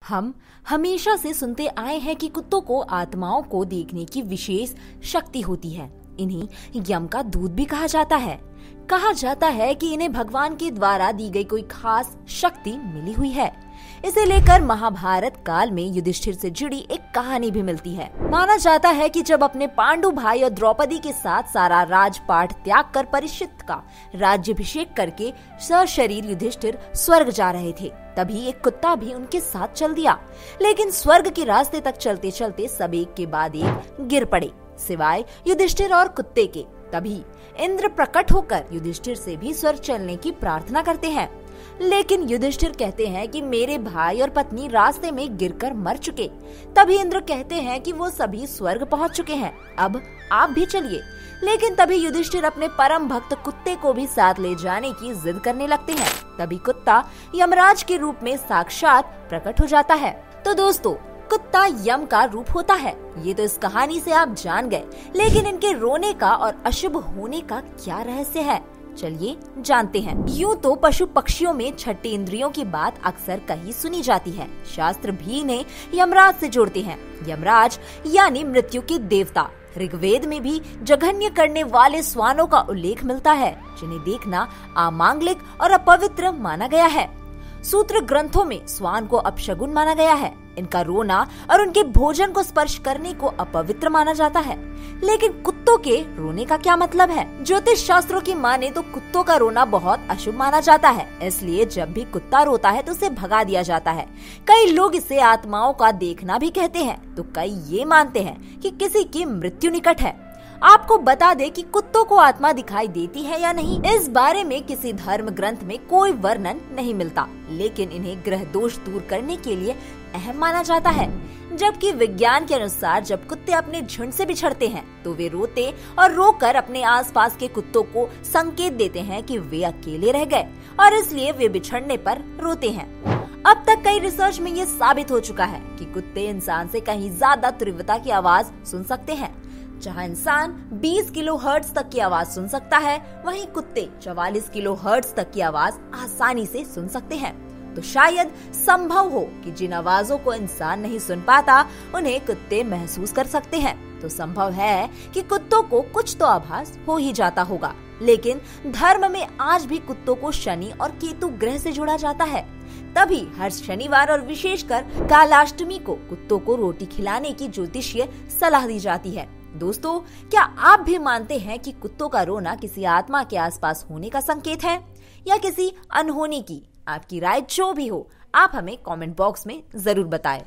हम हमेशा से सुनते आए हैं कि कुत्तों को आत्माओं को देखने की विशेष शक्ति होती है। इन्हें यम का दूत भी कहा जाता है। कहा जाता है कि इन्हें भगवान के द्वारा दी गई कोई खास शक्ति मिली हुई है। इसे लेकर महाभारत काल में युधिष्ठिर से जुड़ी एक कहानी भी मिलती है। माना जाता है कि जब अपने पांडु भाई और द्रौपदी के साथ सारा राजपाट त्याग कर परीक्षित का राज्याभिषेक करके सशरीर युधिष्ठिर स्वर्ग जा रहे थे, तभी एक कुत्ता भी उनके साथ चल दिया। लेकिन स्वर्ग के रास्ते तक चलते चलते सब एक के बाद एक गिर पड़े, सिवाय युधिष्ठिर और कुत्ते के। तभी इंद्र प्रकट होकर युधिष्ठिर से भी स्वर्ग चलने की प्रार्थना करते हैं। लेकिन युधिष्ठिर कहते हैं कि मेरे भाई और पत्नी रास्ते में गिरकर मर चुके। तभी इंद्र कहते हैं कि वो सभी स्वर्ग पहुंच चुके हैं, अब आप भी चलिए। लेकिन तभी युधिष्ठिर अपने परम भक्त कुत्ते को भी साथ ले जाने की जिद करने लगते हैं। तभी कुत्ता यमराज के रूप में साक्षात प्रकट हो जाता है। तो दोस्तों, कुत्ता यम का रूप होता है, ये तो इस कहानी से आप जान गए। लेकिन इनके रोने का और अशुभ होने का क्या रहस्य है, चलिए जानते हैं। यूँ तो पशु पक्षियों में छठी इंद्रियों की बात अक्सर कही सुनी जाती है। शास्त्र भी इन्हें यमराज से जोड़ते हैं। यमराज यानी मृत्यु के देवता। ऋग्वेद में भी जघन्य करने वाले श्वानों का उल्लेख मिलता है, जिन्हें देखना अमांगलिक और अपवित्र माना गया है। सूत्र ग्रंथों में श्वान को अपशगुन माना गया है। इनका रोना और उनके भोजन को स्पर्श करने को अपवित्र माना जाता है। लेकिन कुत्तों के रोने का क्या मतलब है? ज्योतिष शास्त्रों की माने तो कुत्तों का रोना बहुत अशुभ माना जाता है, इसलिए जब भी कुत्ता रोता है तो उसे भगा दिया जाता है। कई लोग इसे आत्माओं का देखना भी कहते हैं, तो कई ये मानते हैं कि किसी की मृत्यु निकट है। आपको बता दे कि कुत्तों को आत्मा दिखाई देती है या नहीं, इस बारे में किसी धर्म ग्रंथ में कोई वर्णन नहीं मिलता। लेकिन इन्हें ग्रह दोष दूर करने के लिए अहम माना जाता है। जबकि विज्ञान के अनुसार जब कुत्ते अपने झुंड से बिछड़ते हैं तो वे रोते और रोकर अपने आसपास के कुत्तों को संकेत देते हैं कि वे अकेले रह गए और इसलिए वे बिछड़ने पर रोते हैं। अब तक कई रिसर्च में ये साबित हो चुका है कि कुत्ते इंसान से कहीं ज्यादा तीव्रता की आवाज सुन सकते हैं। जहां इंसान 20 किलोहर्ट्ज तक की आवाज सुन सकता है, वहीं कुत्ते 44 किलोहर्ट्ज तक की आवाज आसानी से सुन सकते हैं। तो शायद संभव हो कि जिन आवाजों को इंसान नहीं सुन पाता, उन्हें कुत्ते महसूस कर सकते हैं। तो संभव है कि कुत्तों को कुछ तो आभास हो ही जाता होगा। लेकिन धर्म में आज भी कुत्तों को शनि और केतु ग्रह से जोड़ा जाता है। तभी हर शनिवार और विशेषकर कालाष्टमी को कुत्तों को रोटी खिलाने की ज्योतिषीय सलाह दी जाती है। दोस्तों, क्या आप भी मानते हैं कि कुत्तों का रोना किसी आत्मा के आसपास होने का संकेत है या किसी अनहोनी की? आपकी राय जो भी हो, आप हमें कमेंट बॉक्स में जरूर बताएं।